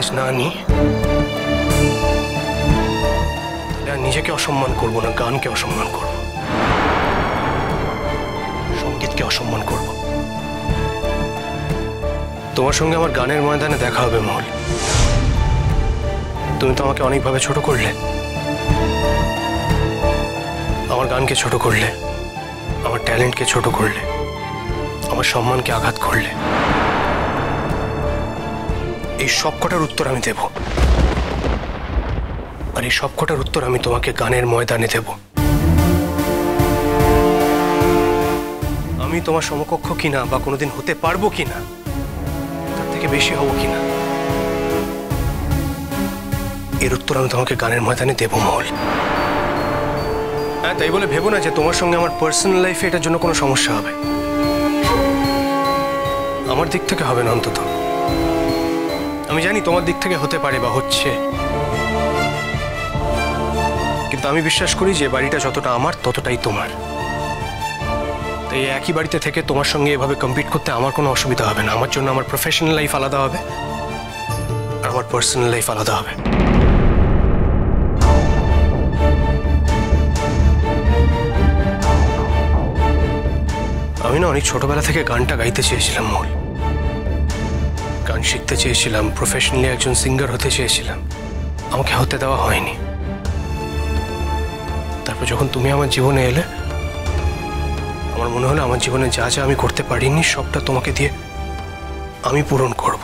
Challenge না নিই তাহলে আর নিজেকে অসম্মান করবো না, গানকে অসম্মান করব, সঙ্গীতকে অসম্মান করব। তোমার সঙ্গে আমার গানের ময়দানে দেখা হবে মহল। তুমি তো আমাকে অনেকভাবে ছোট করলে, আমার গানকে ছোট করলে, আমার ট্যালেন্টকে ছোট করলে, আমার সম্মানকে আঘাত করলে। এই সবকটার উত্তর আমি দেব, আর এই সবকটার উত্তর আমি তোমাকে গানের ময়দানে দেব। আমি তোমার সমকক্ষ কিনা বা কোনোদিন হতে পারবো কিনা, তার থেকে বেশি হব কিনা, এর উত্তর আমি তোমাকে গানের ময়দানে দেব মহল। হ্যাঁ, তাই বলে ভেবো না যে তোমার সঙ্গে আমার পার্সোনাল লাইফে এটার জন্য কোনো সমস্যা হবে। আমার দিক থেকে হবে না অন্তত। আমি জানি তোমার দিক থেকে হতে পারে বা হচ্ছে, কিন্তু আমি বিশ্বাস করি যে বাড়িটা যতটা আমার ততটাই তোমার। তাই একই বাড়িতে থেকে তোমার সঙ্গে এভাবে কম্পিট করতে আমার কোনো অসুবিধা হবে না। আমার জন্য আমার প্রফেশনাল লাইফ আলাদা হবে আর আমার পার্সোনাল লাইফ আলাদা হবে। আমি না অনেক ছোটবেলা থেকে গানটা গাইতে চেয়েছিলাম মহল, গান শিখতে চেয়েছিলাম, প্রফেশনালি একজন সিঙ্গার হতে চেয়েছিলাম, আমাকে হতে দেওয়া হয়নি। তারপর যখন তুমি আমার জীবনে এলে, আমার মনে হলো আমার জীবনে যা যা আমি করতে পারিনি সবটা তোমাকে দিয়ে আমি পূরণ করব।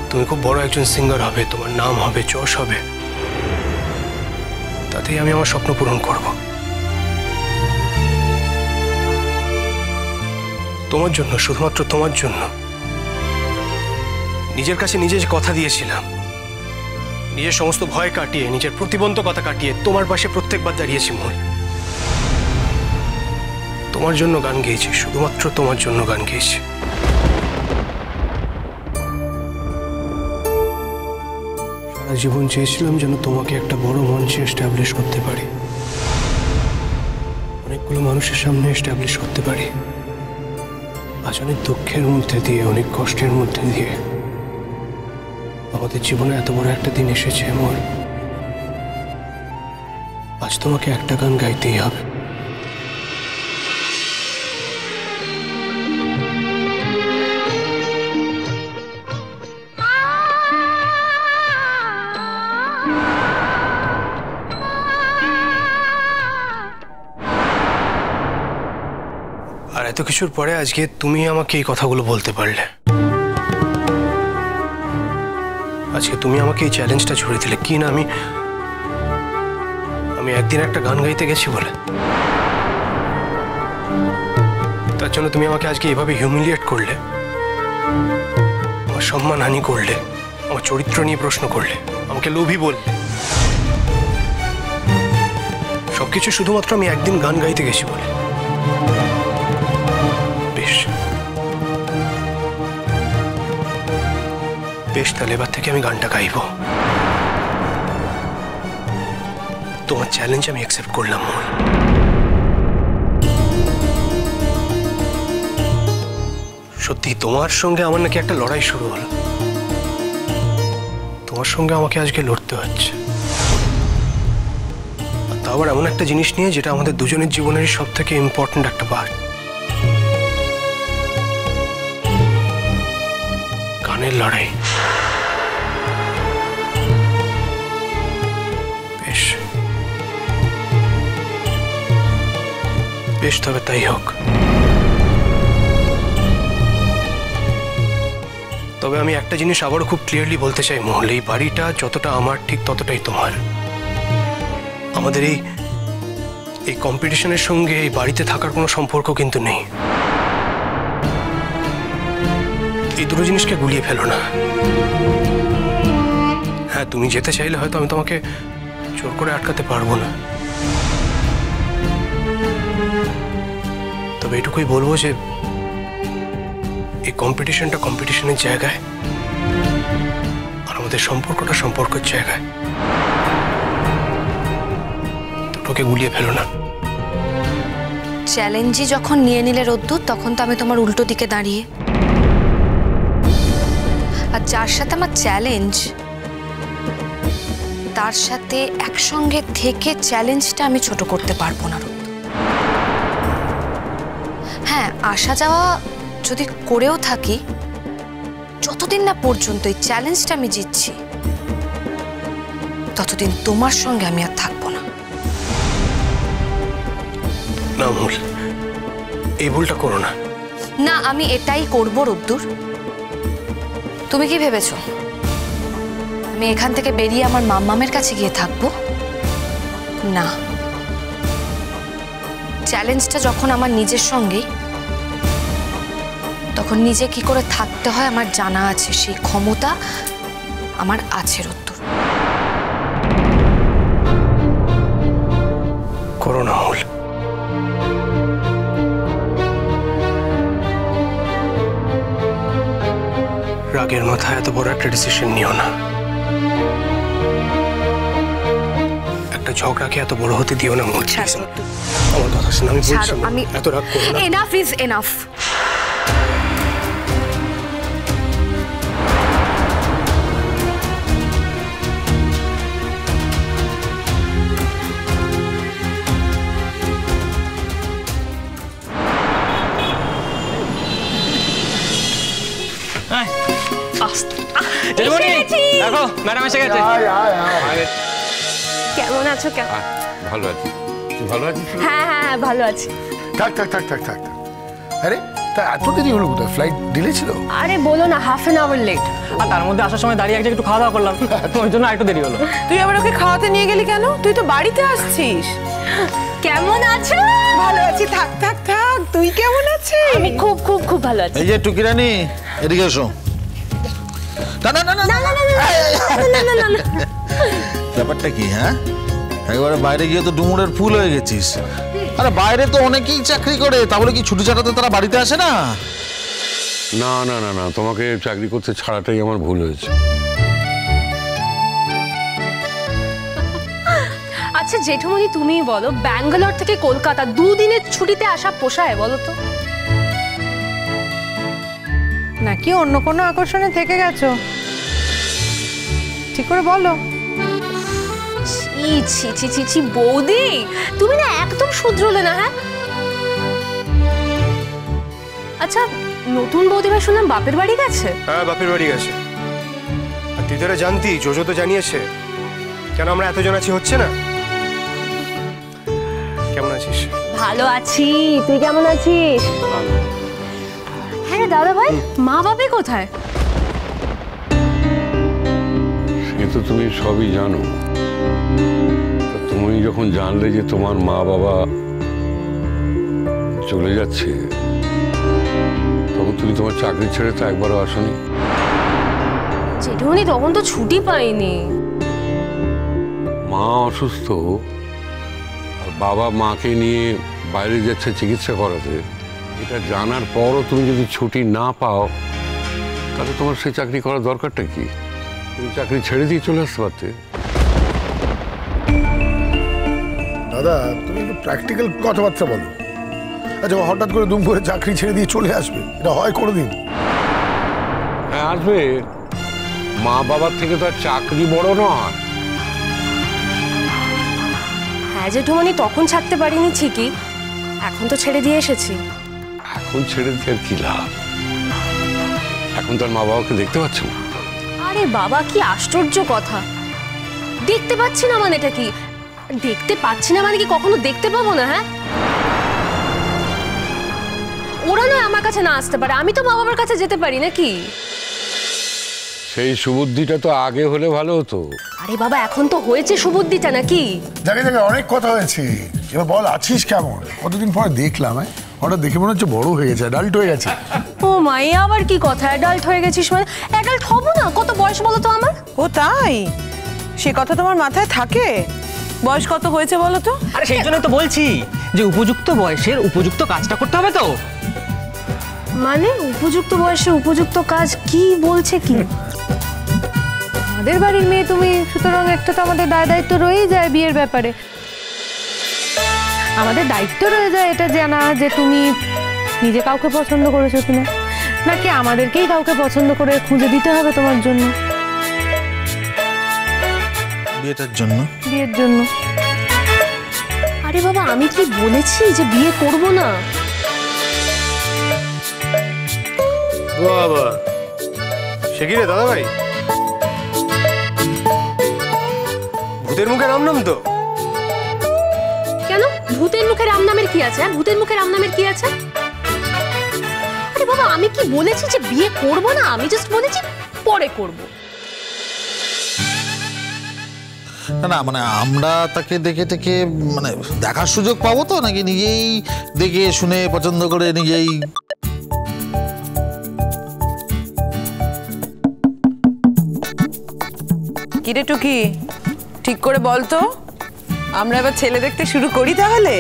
তুমি খুব বড় একজন সিঙ্গার হবে, তোমার নাম হবে, যশ হবে, তাতেই আমি আমার স্বপ্ন পূরণ করব। তোমার জন্য, শুধুমাত্র তোমার জন্য। নিজের কাছে নিজে যে কথা দিয়েছিলাম, নিজের সমস্ত ভয় কাটিয়ে, নিজের প্রতিবন্ধকতা কাটিয়ে তোমার পাশে প্রত্যেকবার দাঁড়িয়েছি মন। তোমার জন্য গান গেয়েছি, শুধুমাত্র তোমার জন্য গান গেয়েছি। সারা জীবন চেয়েছিলাম যেন তোমাকে একটা বড় মঞ্চে এস্টাবলিশ করতে পারি, অনেকগুলো মানুষের সামনে এস্টাবলিশ করতে পারি। আজ অনেক দুঃখের মধ্যে দিয়ে, অনেক কষ্টের মধ্যে দিয়ে আমাদের জীবনে এত বড় একটা দিন এসেছে এমন। আজ তোমাকে একটা গান গাইতেই হবে। আর এত কিছুর পরে আজকে তুমি আমাকে এই কথাগুলো বলতে পারলে, আজকে তুমি আমাকে এই চ্যালেঞ্জটা ছুড়ে দিলে কি না আমি একদিন একটা গান গাইতে গেছি বলে। তার জন্য তুমি আমাকে আজকে এভাবে হিউমিলিয়েট করলে, আমার সম্মানহানি করলে, আমার চরিত্র নিয়ে প্রশ্ন করলে, আমাকে লোভী বললে। সবকিছু শুধুমাত্র আমি একদিন গান গাইতে গেছি বলে। বেশ, তাহলে এবার থেকে আমি গানটা গাইব। তোমার চ্যালেঞ্জ আমি অ্যাকসেপ্ট করলাম মন। সত্যি তোমার সঙ্গে আমার নাকি একটা লড়াই শুরু হলো। তোমার সঙ্গে আমাকে আজকে লড়তে হচ্ছে, আর তা আবার এমন একটা জিনিস নিয়ে যেটা আমাদের দুজনের জীবনেরই সব থেকে ইম্পর্টেন্ট একটা পার্ট, গানের লড়াই। বেশ, তবে তাই হোক। তবে আমি একটা জিনিস আবারও খুব ক্লিয়ারলি বলতে চাই মহল, এই বাড়িটা যতটা আমার ঠিক ততটাই তোমার। আমাদের এই কম্পিটিশনের সঙ্গে এই বাড়িতে থাকার কোনো সম্পর্ক কিন্তু নেই। এই দুটো জিনিসকে গুলিয়ে ফেলো না। হ্যাঁ, তুমি যেতে চাইলে হয়তো আমি তোমাকে জোর করে আটকাতে পারবো না, তবে এটুকুই বলবো যে এই কম্পিটিশনটা কম্পিটিশনের জায়গায় আর আমাদের সম্পর্কটা সম্পর্কের জায়গায়। দুটোকে গুলিয়ে ফেলো না। চ্যালেঞ্জই যখন নিয়ে নিলে রোদ্দুর, তখন তো আমি তোমার উল্টো দিকে দাঁড়িয়ে আর যার সাথে আমার চ্যালেঞ্জ, তার সাথে একসঙ্গে থেকে চ্যালেঞ্জটা আমি ছোট করতে পারবো না। হ্যাঁ, আসা যাওয়া যদি করেও থাকি, যতদিন না পর্যন্ত এই চ্যালেঞ্জটা আমি জিতছি, ততদিন তোমার সঙ্গে আমি আর থাকবো না। না ভুল, এই ভুলটা করো না। না, আমি এটাই করবো রুদ্দুর। তুমি কি ভেবেছো আমি এখান থেকে বেরিয়ে আমার মাম্মামের কাছে গিয়ে থাকবো? না, চ্যালেঞ্জটা যখন আমার নিজের সঙ্গেই, তখন নিজে কি করে থাকতে হয় আমার জানা আছে, সেই ক্ষমতা আমার আছে রুদ্দুর। করো না ভুল। রাগের মাথায় এত বড় একটা ডিসিশন নিও না। একটা ঝগড়াকে এত বড় হতে দিও না মোর। আমার কথা শুনে আমি বলছি, আমি এত রাগ করো না। Enough is enough. দেখো ম্যাডাম এসে গেছে। কেমন আছো? ভালো আছি। তুই ভালো আছিস? হ্যাঁ হ্যাঁ হ্যাঁ ভালো আছি। থাক থাক থাক থাক থাক। আরে তা এত দেরি হলো কোথায়? ফ্লাইট ডিলে ছিল? আরে বলো না, হাফ অ্যান আওয়ার লেট। আর তার মধ্যে আসার সময় দাঁড়িয়ে একটু খাওয়া দাওয়া করলাম, ওই জন্য একটু দেরি হলো। তুই আবার ওকে খাওয়াতে নিয়ে গেলি কেন? তুই তো বাড়িতে আসছিস। কেমন আছো? ভালো আছি। থাক থাক থাক। তুই কেমন আছিস? আমি খুব খুব খুব ভালো আছি। এই যে টুকিরানি, এদিকে এসো। না না না না না না না না না না। ব্যাপারটা কি? হ্যাঁ, একবারে বাইরে গিয়ে তো ডুমুরের ফুল হয়ে গেছিস। আরে বাইরে তো অনেকেই চাকরি করে, তাহলে কি ছুটি ছাড়াতে তারা বাড়িতে আসে না? না না না না, তোমাকে চাকরি করতে ছাড়াটাই আমার ভুল হয়েছে। আচ্ছা জেঠুমনি, তুমি বলো, ব্যাঙ্গালোর থেকে কলকাতা দুদিনের ছুটিতে আসা পোষায় বলো তো? নাকি অন্য কোনো আকর্ষণে থেকে গেছো? ঠিক করে বলো। ছি ছি ছি ছি ছি বৌদি, তুমি না একদম শুধরোলে না। হ্যাঁ, আচ্ছা নতুন বৌদি ভাই শুনলাম বাপের বাড়ি গেছে। হ্যাঁ, বাপের বাড়ি গেছে। আর তুই তোরা জানতি, জোজো তো জানিয়েছে। কেন আমরা এতজন আছি হচ্ছে না? কেমন আছিস? ভালো আছি, তুই কেমন আছিস? হ্যাঁ দাদা ভাই, মা বাবা কোথায়? সে তো তুমি সবই জানো। তুমি যখন জানলে যে তোমার মা বাবা চলে যাচ্ছে, তখন তুমি তোমার চাকরি ছেড়ে তো একবারও আসোনি। জেঠুমনি তখন তো ছুটি পাইনি। মা অসুস্থ আর বাবা মাকে নিয়ে বাইরে যাচ্ছে চিকিৎসা করাতে, এটা জানার পরও তুমি যদি ছুটি না পাও, তাহলে তোমার সেই চাকরি করার দরকারটা কি? তুমি চাকরি ছেড়ে দিয়ে চলে আসতে পারতে। দাদা, তুমি একটু প্র্যাকটিক্যাল কথাবার্তা বলো। আচ্ছা, হঠাৎ করে দুম করে চাকরি ছেড়ে দিয়ে চলে আসবে, এটা হয় কোনোদিন? হ্যাঁ আসবে। মা বাবার থেকে তো আর চাকরি বড় নয়। হ্যাঁ জেঠুমনি, তখন ছাড়তে পারিনি ঠিকই, এখন তো ছেড়ে দিয়ে এসেছি। এখন ছেড়ে দিয়ে আর কি লাভ? এখন তো আর মা বাবাকে দেখতে পাচ্ছ না। আরে বাবা, কি আশ্চর্য কথা! দেখতে পাচ্ছি না মানে এটা কি? দেখতে পাচ্ছি না মানে কি কখনো দেখতে পাবো না? হ্যাঁ, ওরা নয় আমার কাছে না আসতে পারে, আমি তো মা বাবার কাছে যেতে পারি নাকি? সেই সুবুদ্ধিটা তো আগে হলে ভালো হতো। আরে বাবা, এখন তো হয়েছে সুবুদ্ধিটা নাকি? জায়গায় জায়গায় অনেক কথা হয়েছে। এবার বল, আছিস কেমন? কতদিন পরে দেখলাম, হঠাৎ দেখে মনে হচ্ছে বড় হয়ে গেছে, অ্যাডাল্ট হয়ে গেছে। ও মা, এ আবার কি কথা? অ্যাডাল্ট হয়ে গেছিস মানে? অ্যাডাল্ট হব না? কত বয়স বলো তো আমার? ও তাই? সে কথা তোমার মাথায় থাকে? বয়স কত হয়েছে বলো তো? আরে সেই জন্যই তো বলছি যে উপযুক্ত বয়সের উপযুক্ত কাজটা করতে হবে তো। মানে উপযুক্ত বয়সে উপযুক্ত কাজ কি বলছে কি? আমাদের বাড়ির মেয়ে তুমি, সুতরাং একটা তো আমাদের দায়িত্ব রয়েই যায় বিয়ের ব্যাপারে। আমাদের দায়িত্ব রয়ে যায় এটা জানা যে তুমি নিজে কাউকে পছন্দ করেছো কিনা। নাকি আমাদেরকেই কাউকে পছন্দ করে খুঁজে দিতে হবে তোমার জন্য? বিয়েটার জন্য? বিয়ের জন্য। আরে বাবা, আমি কি বলেছি যে বিয়ে করব না? বাবা, সে কি রে দাদা ভাই? ভূতের মুখে রাম নাম তো? কেন ভূতের মুখে রাম নামের কি আছে? ভূতের মুখে রাম নামের কি আছে? আরে বাবা, আমি কি বলেছি যে বিয়ে করব না? আমি জাস্ট বলেছি পরে করব। না না, মানে আমরা তাকে দেখে টেকে মানে দেখার সুযোগ পাবো তো, নাকি নিজেই দেখে শুনে পছন্দ করে নিজেই? কিরে টুকি, ঠিক করে বল তো, আমরা এবার ছেলে দেখতে শুরু করি তাহলে?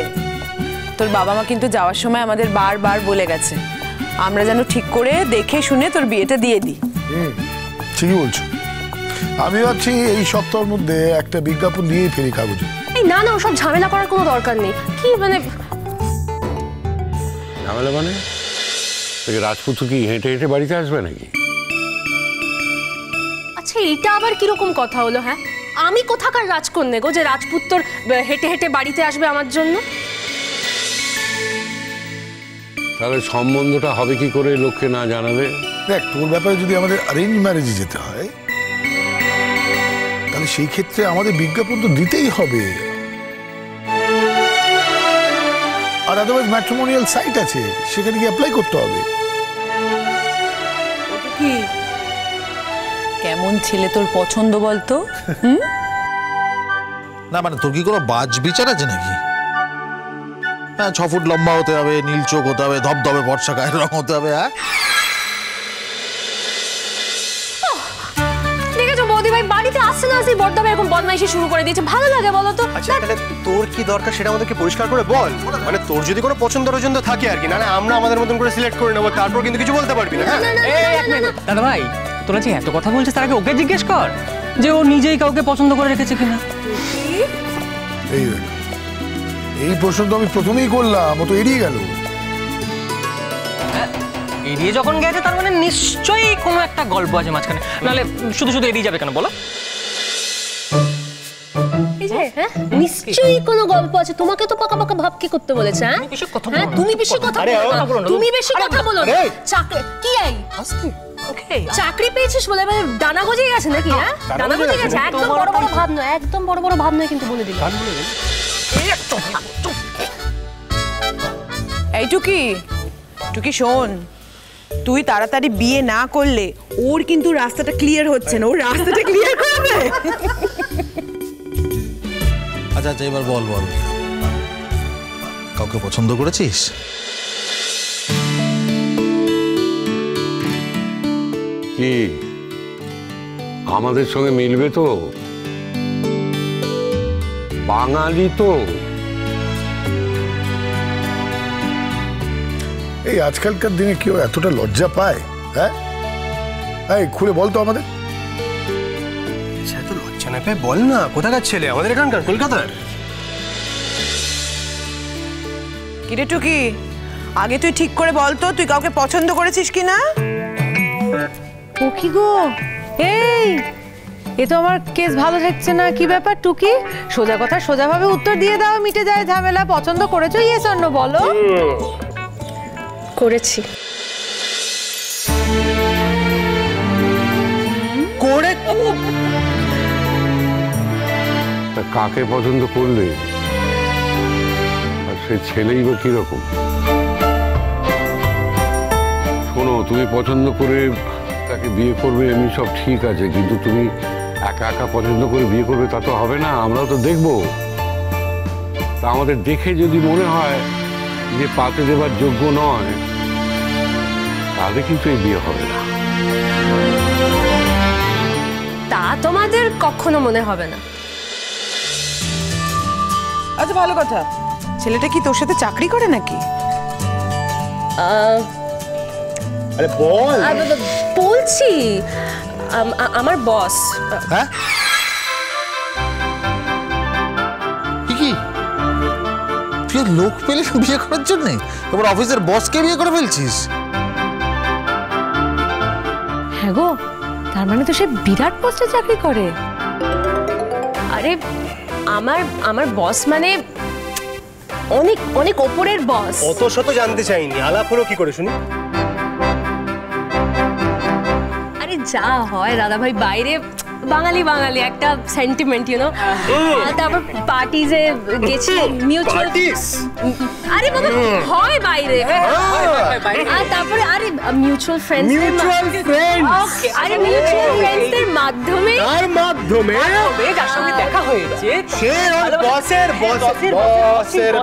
তোর বাবা মা কিন্তু যাওয়ার সময় আমাদের বারবার বলে গেছে আমরা যেন ঠিক করে দেখে শুনে তোর বিয়েটা দিয়ে দিই। ঠিকই বলছো। আমি ভাবছি এই সপ্তাহের মধ্যে একটা বিজ্ঞাপন দিয়েই ফেলি কাগজে। এই না না, ওসব ঝামেলা করার কোনো দরকার নেই। কি মানে ঝামেলা মানে? রাজপুত্র কি হেঁটে হেঁটে বাড়িতে আসবে নাকি? আচ্ছা, এইটা আবার কিরকম কথা হলো? হ্যাঁ, আমি কোথাকার রাজকন্যা গো যে রাজপুত্তর হেঁটে হেঁটে বাড়িতে আসবে আমার জন্য? তাহলে সম্বন্ধটা হবে কি করে লোককে না জানালে? দেখ, তোর ব্যাপারে যদি আমাদের অ্যারেঞ্জ ম্যারেজে যেতে হয় তাহলে সেই ক্ষেত্রে আমাদের বিজ্ঞাপন তো দিতেই হবে। আর আদারওয়াইজ ম্যাট্রিমোনিয়াল সাইট আছে, সেখানে গিয়ে অ্যাপ্লাই করতে হবে। কি কেমন ছেলে তোর পছন্দ বলতো? না মানে তোর কি কোনো বাজ বিচার আছে নাকি? হ্যাঁ, 6 ফুট লম্বা হতে হবে, নীল চোখ হতে হবে, ধবধবে বর্ষা গায়ের রং হতে হবে। হ্যাঁ, দেখেছো বৌদি ভাই, বাড়িতে আসছে না আসি বড়দা ভাই এরকম বদমাইশি শুরু করে দিয়েছে। ভালো লাগে বলো তো? আচ্ছা, তাহলে তোর কি দরকার সেটা আমাদেরকে পরিষ্কার করে বল। মানে তোর যদি কোনো পছন্দ পছন্দ থাকে আর কি, না আমরা আমাদের মতন করে সিলেক্ট করে নেবো, তারপর কিন্তু কিছু বলতে পারবি না। দাদা ভাই, তোরা যে এত কথা বলছিস তার আগে ওকে জিজ্ঞেস কর যে ও নিজেই কাউকে পছন্দ করে রেখেছে কিনা। এই দেখ, এই প্রশ্ন তো আমি প্রথমেই করলাম, ও তো এড়িয়ে গেল। এড়িয়ে যখন গেছে তার মানে নিশ্চয়ই কোনো একটা গল্প আছে মাঝখানে, নাহলে শুধু শুধু এড়িয়ে যাবে কেন বলো? এই যে নিশ্চয়ই কোনো গল্প আছে। তোমাকে তো পাকা পাকা ভাব কি করতে বলেছে? হ্যাঁ, তুমি বেশি কথা বলো না, তুমি বেশি কথা বলো না। চাকরি কি এই চাকরি পেয়েছিস বলে এবার ডানা গজিয়ে গেছে নাকি? হ্যাঁ, ডানা গজিয়ে গেছে। একদম বড় বড় ভাব নয়, একদম বড় বড় ভাব নয় কিন্তু বলে দিলাম। এই টুকি, টুকি শোন, তুই তাড়াতাড়ি বিয়ে না করলে ওর কিন্তু রাস্তাটা ক্লিয়ার হচ্ছে না। ওর রাস্তাটা ক্লিয়ার করবে। আচ্ছা আচ্ছা, এবার বল বল, কাউকে পছন্দ করেছিস? কি আমাদের সঙ্গে মিলবে তো? বাঙালি তো। এই আজকালকার দিনে কেউ এতটা লজ্জা পায়? হ্যাঁ, এই খুলে বল তো আমাদের। আচ্ছা, তো লজ্জা না পেয়ে বল না, কোথাকার ছেলে? আমাদের এখানকার, কলকাতার। কিরে টুকি, আগে তুই ঠিক করে বল তো তুই কাউকে পছন্দ করেছিস কিনা? ও কি গো, এই এ তো আমার কেস ভালো থাকছে না। কি ব্যাপার টুকি? সোজা কথা সোজাভাবে উত্তর দিয়ে দাও, মিটে যায় ঝামেলা। পছন্দ করেছো? ইয়েস অর নো বলো। করেছি। করে তা কাকে পছন্দ করলে? আর সে ছেলেই বা কিরকম? শোনো, তুমি পছন্দ করে তাকে বিয়ে করবে এমনি সব ঠিক আছে, কিন্তু তুমি একা একা পছন্দ করে বিয়ে করবে তা তো হবে না। আমরাও তো দেখবো। তা আমাদের দেখে যদি মনে হয় যে পাতে দেবার যোগ্য নয়, তাহলে কিন্তু এই বিয়ে হবে না। তা তোমাদের কখনো মনে হবে না। আচ্ছা, ভালো কথা, ছেলেটা কি তোর সাথে চাকরি করে নাকি? আরে বল। বলছি, আমার বস। হ্যাঁ, কি তুই লোক পেলে বিয়ে করার জন্য এবার অফিসের বসকে বিয়ে করে ফেলছিস? হ্যাঁ গো, তার মানে তো সে বিরাট পোস্টে চাকরি করে। আরে আমার বস মানে অনেক অনেক ওপরের বস। অত শত জানতে চাইনি, আলাপ হলো কি করে শুনি? আরে যা হয় দাদা ভাই, বাইরে বাঙালি বাঙালি একটা সেন্টিমেন্ট, ইউ নো। তারপর পার্টিজে গেছি, মিউচুয়াল। আরে বাবা হয় বাইরে। আর তারপরে আরে মিউচুয়াল ফ্রেন্ডস, আরে মিউচুয়াল ফ্রেন্ডসদের মাধ্যমে যার সঙ্গে দেখা হয়েছে সে ওর বসের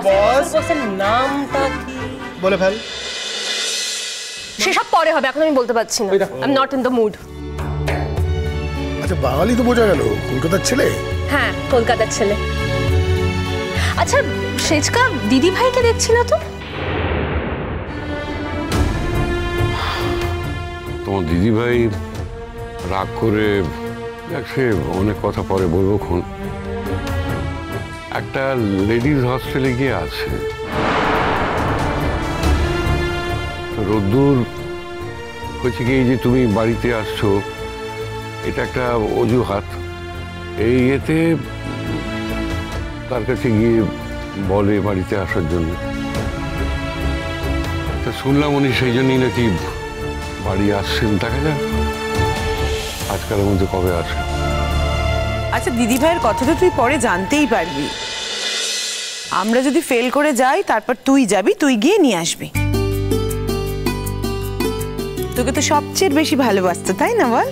বসের নামটা কি বলে ফেল। সেসব পরে হবে, এখন আমি বলতে পারছি না। I am not in the mood. আচ্ছা, বাঙালি তো বোঝা গেল, কলকাতার ছেলে? হ্যাঁ, কলকাতার ছেলে। আচ্ছা, সেজকা দিদি ভাইকে দেখছি না তো? তোমার দিদি ভাই রাগ করে, সে অনেক কথা পরে বলবো খন, একটা লেডিজ হস্টেলে গিয়ে আছে। রোদ্দুর হয়েছে কি, এই যে তুমি বাড়িতে আসছো, এটা একটা অজুহাত। এই এতে তার কাছে গিয়ে বলে বাড়িতে আসার জন্য। তা শুনলাম উনি সেই জন্যই নাকি বাড়ি আসছেন। দেখা যাক আজকালের মধ্যে কবে আসেন। আচ্ছা, দিদি ভাইয়ের কথা তো তুই পরে জানতেই পারবি। আমরা যদি ফেল করে যাই, তারপর তুই যাবি, তুই গিয়ে নিয়ে আসবি। তোকে তো সবচেয়ে বেশি ভালোবাসতো, তাই না বল?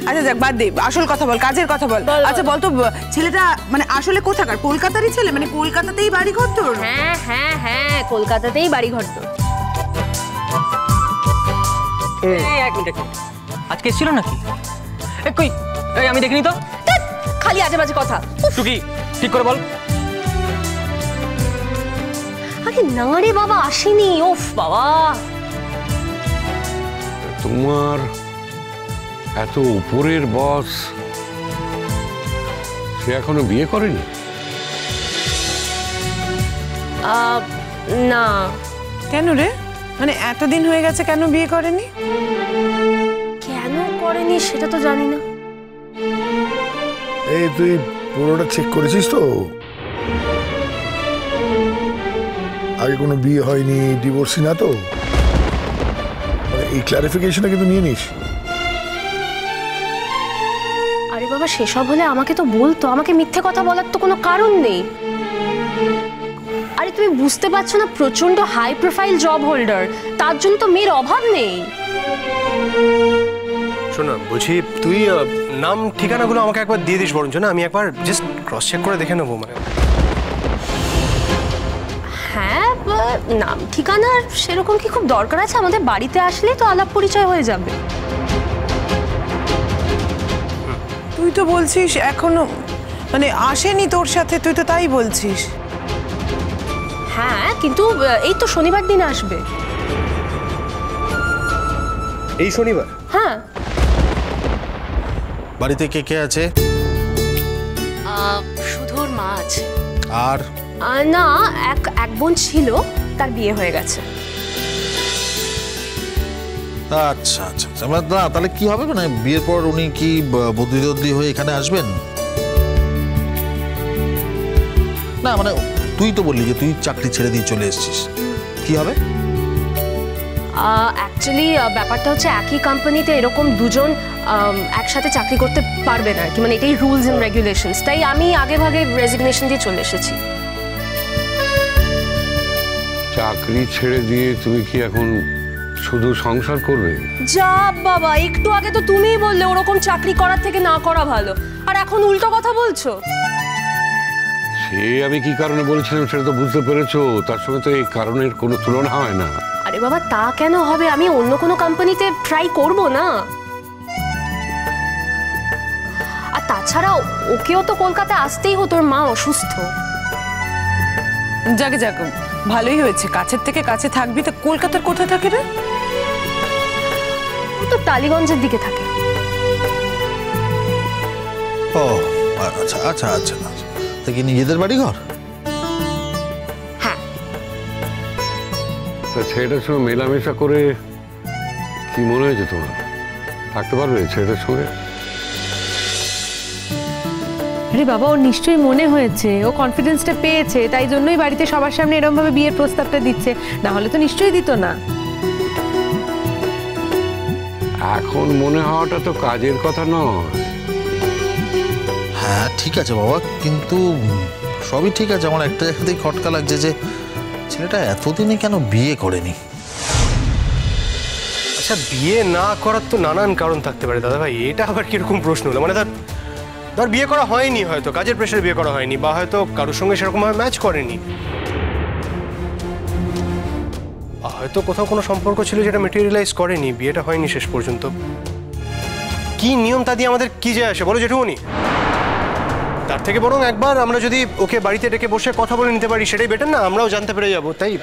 আচ্ছা যাক, বাদ দে, আসল কথা বল, কাজের কথা বল। আচ্ছা বল তো, ছেলেটা মানে আসলে কোথাকার? কলকাতারই ছেলে, মানে কলকাতাতেই বাড়ি ঘর তোর? হ্যাঁ হ্যাঁ হ্যাঁ, কলকাতাতেই বাড়ি ঘর তোর। এক মিনিট, আজকে এসেছিল নাকি? কই, আমি দেখিনি তো। খালি আজে বাজে কথা। টুকি, ঠিক করে বল। আরে না রে বাবা, আসেনি। ওফ বাবা, তোমার এত উপরের বস, সে এখনো বিয়ে করেনি? না। কেন রে? মানে এতদিন হয়ে গেছে, কেন বিয়ে করেনি? কেন করেনি সেটা তো জানি না। এই তুই পুরোটা চেক করেছিস তো? আগে কোনো বিয়ে হয়নি, ডিভোর্সি না তো? এই ক্লারিফিকেশনটা কিন্তু নিয়ে নিস। আরে বাবা, সেসব হলে আমাকে তো বলতো, আমাকে মিথ্যে কথা বলার তো কোনো কারণ নেই। আরে তুমি বুঝতে পারছো না, প্রচন্ড হাই প্রোফাইল জব হোল্ডার, তার জন্য তো মেয়ের অভাব নেই। শোন না, বলছি তুই নাম ঠিকানাগুলো আমাকে একবার দিয়ে দিস বরঞ্চ, না আমি একবার জাস্ট ক্রস চেক করে দেখে নেবো। মানে হ্যাঁ, নাম ঠিকানার সেরকম কি খুব দরকার আছে? আমাদের বাড়িতে আসলেই তো আলাপ পরিচয় হয়ে যাবে। তুই তো বলছিস এখনো মানে আসেনি তোর সাথে, তুই তো তাই বলছিস। হ্যাঁ, কিন্তু এই তো শনিবার দিন আসবে। এই শনিবার? হ্যাঁ। বাড়িতে কে কে আছে? শুধুর মা আছে। আর না, এক বোন ছিল, তার বিয়ে হয়ে গেছে। আচ্ছা আচ্ছা, না তাহলে কি হবে, মানে বিয়ের পর উনি কি বদলি হয়ে এখানে আসবেন? না মানে তুই তো বললি যে তুই চাকরি ছেড়ে দিয়ে চলে এসেছিস, কি হবে? অ্যাকচুয়ালি ব্যাপারটা হচ্ছে, একই কোম্পানিতে এরকম দুজন একসাথে চাকরি করতে পারবে না আর কি, মানে এটাই রুলস এন্ড রেগুলেশনস। তাই আমি আগে ভাগে রেজিগনেশন দিয়ে চলে এসেছি। চাকরি ছেড়ে দিয়ে তুমি কি এখন শুধু সংসার করবে? যা বাবা, একটু আগে তো তুমিই বললে ওরকম চাকরি করার থেকে না করা ভালো, আর এখন উল্টো কথা বলছো। সে আমি কি কারণে বলছিলাম সেটা তো বুঝতে পেরেছো, তার সঙ্গে তো এই কারণের কোনো তুলনা হয় না। আরে বাবা, তা কেন হবে? আমি অন্য কোনো কোম্পানিতে ট্রাই করব না? আর তাছাড়া ওকেও তো কলকাতা আসতেই হতো, ওর মা অসুস্থ। যাকে যাক, ভালোই হয়েছে, কাছের থেকে কাছে থাকবি। তো কলকাতার কোথায় থাকে রে? ও তো টালিগঞ্জের দিকে থাকে। ও আচ্ছা আচ্ছা আচ্ছা, তা কি নিজেদের বাড়ি ঘর? হ্যাঁ। তা ছেলেটার সঙ্গে মেলামেশা করে কি মনে হয়েছে তোমার? থাকতে পারবে ছেলেটার সঙ্গে? আরে বাবা, ওর নিশ্চয়ই মনে হয়েছে, ও কনফিডেন্সটা পেয়েছে, তাই জন্যই বাড়িতে সবার সামনে এরকম ভাবে বিয়ের প্রস্তাবটা দিচ্ছে, না হলে তো নিশ্চয়ই দিত না। এখন মনে হওয়াটা তো কাজের কথা নয়। হ্যাঁ ঠিক আছে বাবা, কিন্তু সবই ঠিক আছে, আমার একটা জায়গাতেই খটকা লাগছে যে ছেলেটা এতদিনে কেন বিয়ে করেনি। আচ্ছা, বিয়ে না করার তো নানান কারণ থাকতে পারে দাদা ভাই, এটা আবার কিরকম প্রশ্ন হলো? মানে ধর বিয়ে করা হয়নি, হয়তো কাজের প্রেশারে বিয়ে করা হয়নি, বা হয়তো কারোর সঙ্গে সেরকমভাবে ম্যাচ করেনি, হয়তো কোথাও কোনো সম্পর্ক ছিল যেটা মেটেরিয়ালাইজ করেনি, বিয়েটা হয়নি শেষ পর্যন্ত। কি নিয়ম তা দিয়ে আমাদের কি যায় আসে বলো জেঠুমনি? তার থেকে বরং একবার আমরা যদি ওকে বাড়িতে ডেকে বসে কথা বলে নিতে পারি, সেটাই বেটার না? আমরাও জানতে পেরে যাবো, তাই?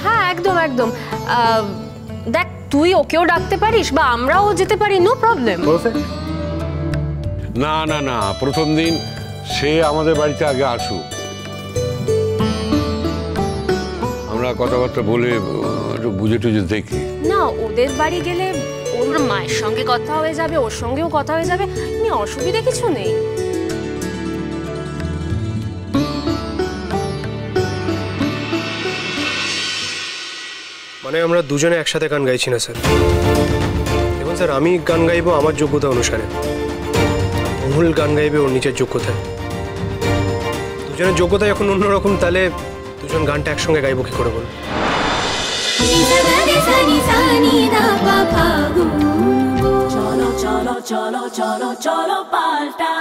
হ্যাঁ একদম একদম। দেখ, তুই ওকেও ডাকতে পারিস বা আমরাও যেতে পারি, নো প্রবলেম। না না না, প্রথম দিন সে আমাদের বাড়িতে আগে আসুক, আমরা কথাবার্তা বলে একটু বুঝে টুঝে দেখি। না, ওদের বাড়ি গেলে ওর মায়ের সঙ্গে কথা হয়ে যাবে, ওর সঙ্গেও কথা হয়ে যাবে, অসুবিধা কিছু নেই। মানে আমরা দুজনে একসাথে গান গাইছি না স্যার। দেখুন স্যার, আমি গান গাইবো আমার যোগ্যতা অনুসারে, অমূল গান গাইবে ওর নিজের যোগ্যতায়। দুজনের যোগ্যতা যখন অন্যরকম, তাহলে দুজন গানটা একসঙ্গে গাইবো কি করে বল? চলো চলো চলো চলো চলো পাল্টা